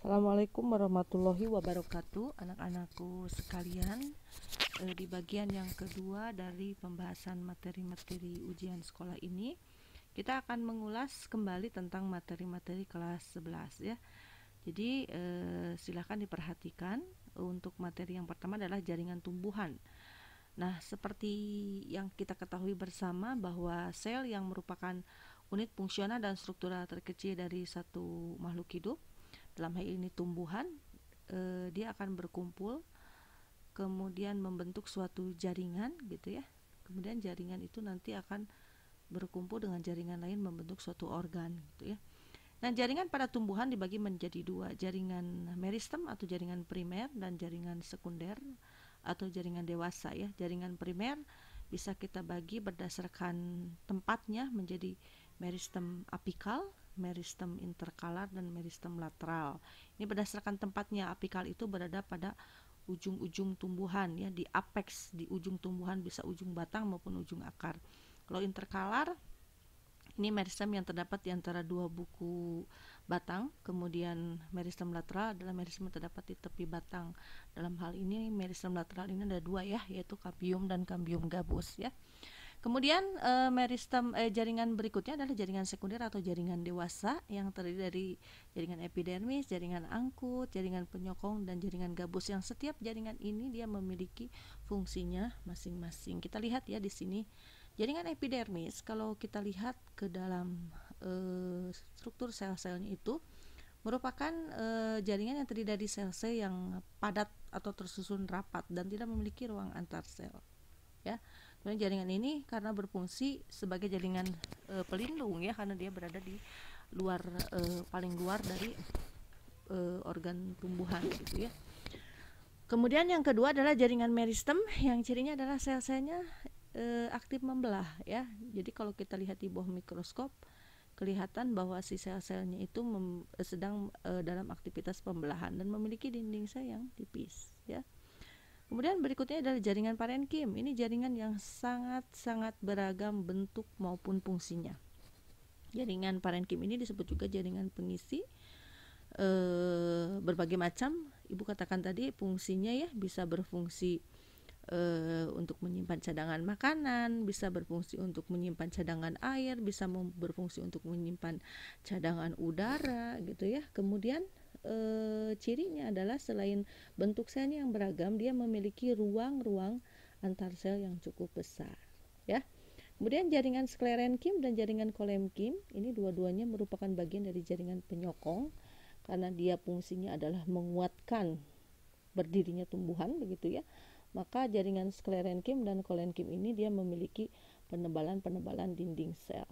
Assalamualaikum warahmatullahi wabarakatuh, anak-anakku sekalian. Di bagian yang kedua dari pembahasan materi-materi ujian sekolah ini, kita akan mengulas kembali tentang materi-materi kelas 11 ya. Jadi silakan diperhatikan. Untuk materi yang pertama adalah jaringan tumbuhan. Nah, seperti yang kita ketahui bersama bahwa sel yang merupakan unit fungsional dan struktural terkecil dari satu makhluk hidup, dalam hal ini tumbuhan, dia akan berkumpul kemudian membentuk suatu jaringan gitu ya. Kemudian jaringan itu nanti akan berkumpul dengan jaringan lain membentuk suatu organ gitu ya. Nah, jaringan pada tumbuhan dibagi menjadi dua, jaringan meristem atau jaringan primer dan jaringan sekunder atau jaringan dewasa ya. Jaringan primer bisa kita bagi berdasarkan tempatnya menjadi meristem apikal, meristem interkalar, dan meristem lateral. Ini berdasarkan tempatnya. Apikal itu berada pada ujung-ujung tumbuhan ya, di apex, di ujung tumbuhan, bisa ujung batang maupun ujung akar. Kalau interkalar, ini meristem yang terdapat di antara dua buku batang. Kemudian meristem lateral adalah meristem yang terdapat di tepi batang. Dalam hal ini meristem lateral ini ada dua ya, yaitu cambium dan cambium gabus ya. Kemudian jaringan berikutnya adalah jaringan sekunder atau jaringan dewasa yang terdiri dari jaringan epidermis, jaringan angkut, jaringan penyokong, dan jaringan gabus, yang setiap jaringan ini dia memiliki fungsinya masing-masing. Kita lihat ya di sini. Jaringan epidermis, kalau kita lihat ke dalam struktur sel-selnya itu merupakan jaringan yang terdiri dari sel-sel yang padat atau tersusun rapat dan tidak memiliki ruang antar sel ya. Kemudian jaringan ini karena berfungsi sebagai jaringan pelindung ya, karena dia berada di luar, paling luar dari organ tumbuhan gitu ya. Kemudian yang kedua adalah jaringan meristem, yang cirinya adalah sel-selnya aktif membelah ya. Jadi kalau kita lihat di bawah mikroskop kelihatan bahwa si sel-selnya itu sedang dalam aktivitas pembelahan dan memiliki dinding sel yang tipis ya. Kemudian berikutnya adalah jaringan parenkim. Ini jaringan yang sangat-sangat beragam bentuk maupun fungsinya. Jaringan parenkim ini disebut juga jaringan pengisi, berbagai macam. Ibu katakan tadi fungsinya ya, bisa berfungsi untuk menyimpan cadangan makanan, bisa berfungsi untuk menyimpan cadangan air, bisa berfungsi untuk menyimpan cadangan udara gitu ya. Kemudian cirinya adalah selain bentuk selnya yang beragam, dia memiliki ruang-ruang antar sel yang cukup besar ya. Kemudian jaringan sklerenkim dan jaringan kolemkim, ini dua-duanya merupakan bagian dari jaringan penyokong karena dia fungsinya adalah menguatkan berdirinya tumbuhan begitu ya. Maka jaringan sklerenkim dan kolenkim ini dia memiliki penebalan-penebalan dinding sel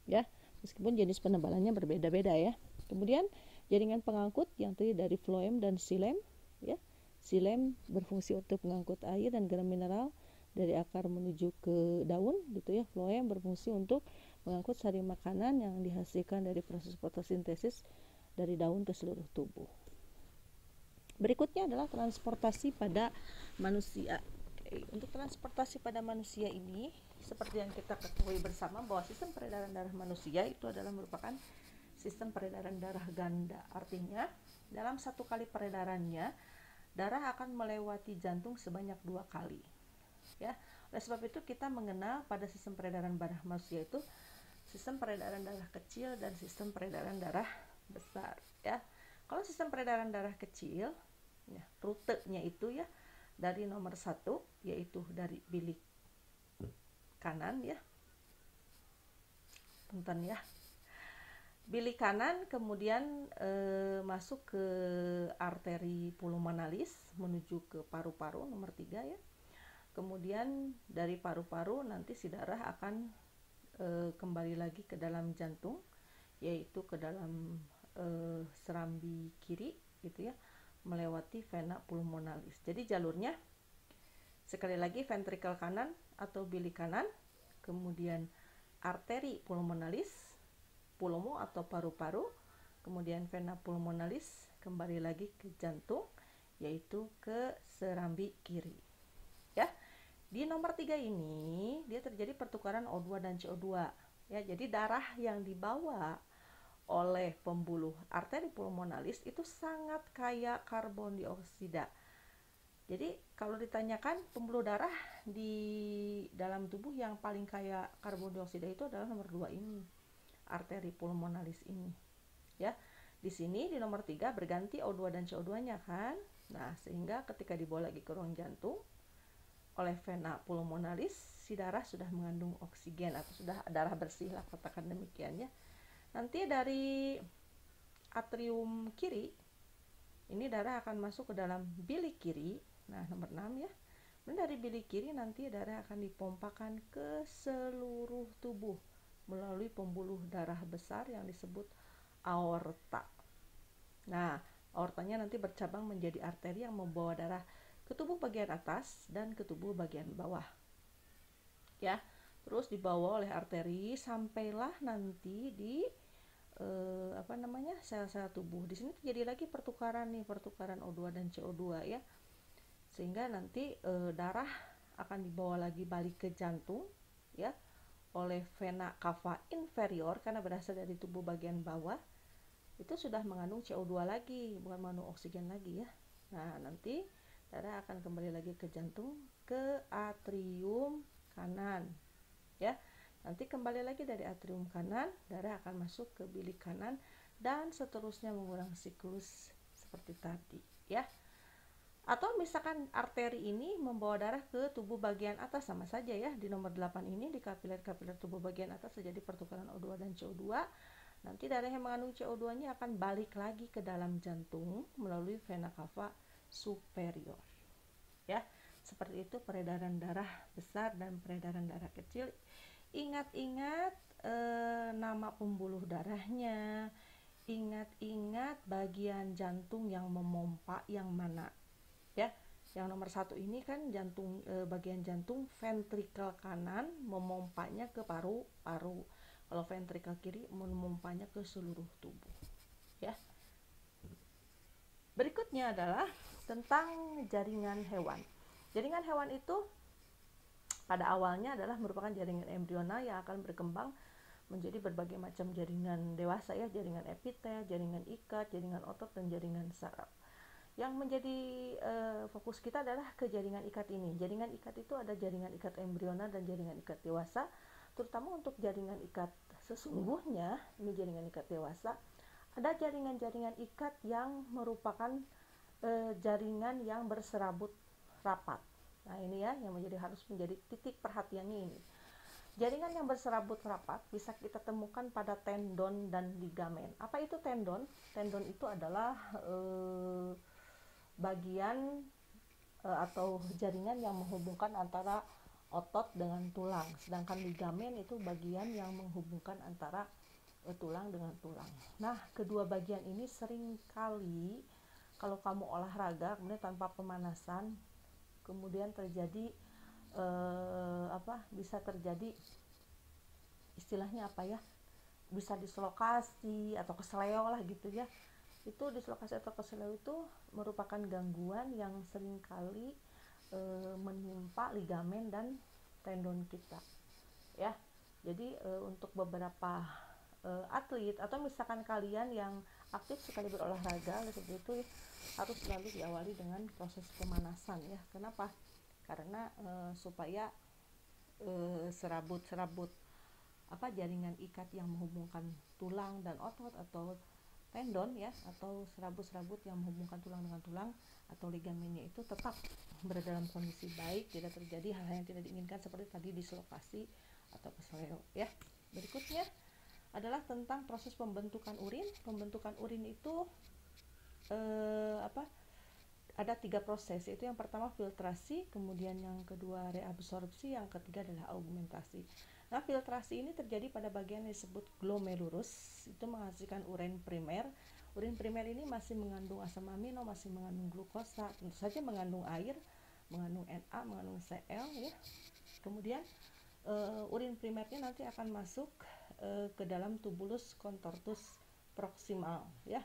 ya, meskipun jenis penebalannya berbeda-beda ya. Kemudian jaringan pengangkut yang terdiri dari floem dan xilem ya. Xilem berfungsi untuk mengangkut air dan garam mineral dari akar menuju ke daun gitu ya. Floem berfungsi untuk mengangkut sari makanan yang dihasilkan dari proses fotosintesis dari daun ke seluruh tubuh. Berikutnya adalah transportasi pada manusia. Untuk transportasi pada manusia ini, seperti yang kita ketahui bersama bahwa sistem peredaran darah manusia itu adalah merupakan sistem peredaran darah ganda. Artinya, dalam satu kali peredarannya, darah akan melewati jantung sebanyak 2 kali. Ya, oleh sebab itu kita mengenal pada sistem peredaran darah manusia itu sistem peredaran darah kecil dan sistem peredaran darah besar. Ya, kalau sistem peredaran darah kecil, ya, rutenya itu ya dari nomor 1 yaitu dari bilik kanan ya, punten ya, bilik kanan, kemudian masuk ke arteri pulmonalis menuju ke paru-paru nomor 3 ya. Kemudian dari paru-paru nanti si darah akan kembali lagi ke dalam jantung, yaitu ke dalam serambi kiri gitu ya, melewati vena pulmonalis. Jadi jalurnya sekali lagi ventrikel kanan atau bilik kanan, kemudian arteri pulmonalis, pulmo atau paru-paru, kemudian vena pulmonalis, kembali lagi ke jantung, yaitu ke serambi kiri. Ya, di nomor 3 ini dia terjadi pertukaran O2 dan CO2. Ya, jadi darah yang dibawa oleh pembuluh arteri pulmonalis itu sangat kaya karbon dioksida. Jadi kalau ditanyakan pembuluh darah di dalam tubuh yang paling kaya karbon dioksida itu adalah nomor 2 ini, arteri pulmonalis ini. Ya, di sini di nomor 3 berganti O2 dan CO2-nya kan. Nah, sehingga ketika dibawa lagi ke ruang jantung oleh vena pulmonalis, si darah sudah mengandung oksigen atau sudah darah bersih lah, katakan demikian ya. Nanti dari atrium kiri ini darah akan masuk ke dalam bilik kiri. Nah, nomor 6 ya. Dan dari bilik kiri nanti darah akan dipompakan ke seluruh tubuh melalui pembuluh darah besar yang disebut aorta. Nah, aortanya nanti bercabang menjadi arteri yang membawa darah ke tubuh bagian atas dan ke tubuh bagian bawah. Ya, terus dibawa oleh arteri sampailah nanti di sel-sel tubuh. Di sini terjadi lagi pertukaran O2 dan CO2 ya. Sehingga nanti darah akan dibawa lagi balik ke jantung ya oleh vena cava inferior karena berasal dari tubuh bagian bawah. Itu sudah mengandung CO2 lagi, bukan mengandung oksigen lagi ya. Nah, nanti darah akan kembali lagi ke jantung, ke atrium kanan ya. Nanti kembali lagi dari atrium kanan, darah akan masuk ke bilik kanan dan seterusnya mengulang siklus seperti tadi ya. Atau misalkan arteri ini membawa darah ke tubuh bagian atas, sama saja ya. Di nomor 8 ini di kapiler-kapiler tubuh bagian atas terjadi pertukaran O2 dan CO2. Nanti darah yang mengandung CO2-nya akan balik lagi ke dalam jantung melalui vena cava superior. Ya, seperti itu peredaran darah besar dan peredaran darah kecil. Ingat-ingat nama pembuluh darahnya. Ingat-ingat bagian jantung yang memompa yang mana. Ya, yang nomor 1 ini kan jantung bagian jantung ventrikel kanan memompanya ke paru-paru. Kalau ventrikel kiri memompanya ke seluruh tubuh. Ya. Berikutnya adalah tentang jaringan hewan. Jaringan hewan itu pada awalnya adalah merupakan jaringan embrional yang akan berkembang menjadi berbagai macam jaringan dewasa ya, jaringan epitel, jaringan ikat, jaringan otot, dan jaringan saraf. Yang menjadi fokus kita adalah ke jaringan ikat ini. Jaringan ikat itu ada jaringan ikat embrional dan jaringan ikat dewasa. Terutama untuk jaringan ikat sesungguhnya, ini jaringan ikat dewasa, ada jaringan-jaringan ikat yang merupakan jaringan yang berserabut rapat. Nah, ini ya yang harus menjadi titik perhatiannya ini. Jaringan yang berserabut rapat bisa kita temukan pada tendon dan ligamen. Apa itu tendon? Tendon itu adalah bagian atau jaringan yang menghubungkan antara otot dengan tulang, sedangkan ligamen itu bagian yang menghubungkan antara tulang dengan tulang. Nah, kedua bagian ini sering kali kalau kamu olahraga kemudian tanpa pemanasan, kemudian terjadi bisa terjadi istilahnya apa ya, bisa dislokasi atau kesleo lah gitu ya. Itu dislokasi atau kesleo itu merupakan gangguan yang seringkali menimpa ligamen dan tendon kita ya. Jadi untuk beberapa atlet atau misalkan kalian yang aktif sekali berolahraga seperti itu harus selalu diawali dengan proses pemanasan ya. Kenapa? Karena supaya serabut-serabut jaringan ikat yang menghubungkan tulang dan otot atau tendon ya, atau serabut-serabut yang menghubungkan tulang dengan tulang atau ligamennya itu tetap berada dalam kondisi baik, tidak terjadi hal-hal yang tidak diinginkan seperti tadi dislokasi atau kesleo ya. Berikutnya adalah tentang proses pembentukan urin. Pembentukan urin itu ada 3 proses, yaitu yang pertama filtrasi, kemudian yang kedua reabsorpsi, yang ketiga adalah augmentasi. Nah, filtrasi ini terjadi pada bagian yang disebut glomerulus, itu menghasilkan urin primer. Urin primer ini masih mengandung asam amino, masih mengandung glukosa, tentu saja mengandung air, mengandung Na, mengandung Cl ya. Kemudian urin primernya nanti akan masuk ke dalam tubulus contortus proximal ya.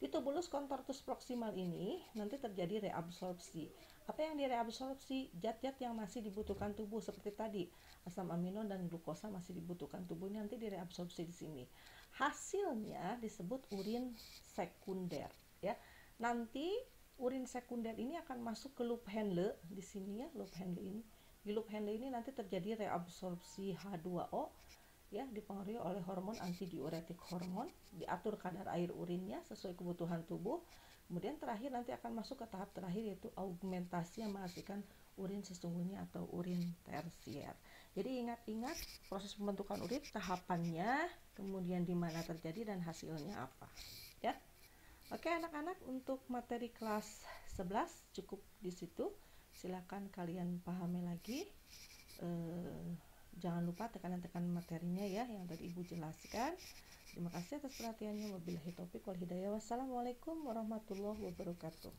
Di tubulus contortus proximal ini nanti terjadi reabsorpsi. Apa yang direabsorpsi? Zat-zat yang masih dibutuhkan tubuh seperti tadi, asam amino dan glukosa masih dibutuhkan tubuh, nanti direabsorpsi di sini. Hasilnya disebut urin sekunder ya. Nanti urin sekunder ini akan masuk ke loop Henle di sini ya, loop Henle ini. Di loop Henle ini nanti terjadi reabsorpsi H2O ya, dipengaruhi oleh hormon antidiuretik hormon, diatur kadar air urinnya sesuai kebutuhan tubuh. Kemudian terakhir nanti akan masuk ke tahap terakhir, yaitu augmentasi yang menghasilkan urin sesungguhnya atau urin tersier. Jadi ingat-ingat proses pembentukan urin, tahapannya, kemudian di mana terjadi dan hasilnya apa ya. Oke anak-anak, untuk materi kelas 11 cukup di situ. Silakan kalian pahami lagi. Jangan lupa tekanan-tekanan materinya ya yang tadi Ibu jelaskan. Terima kasih atas perhatiannya. Wabillahi taufiq wal hidayah. Wassalamualaikum warahmatullahi wabarakatuh.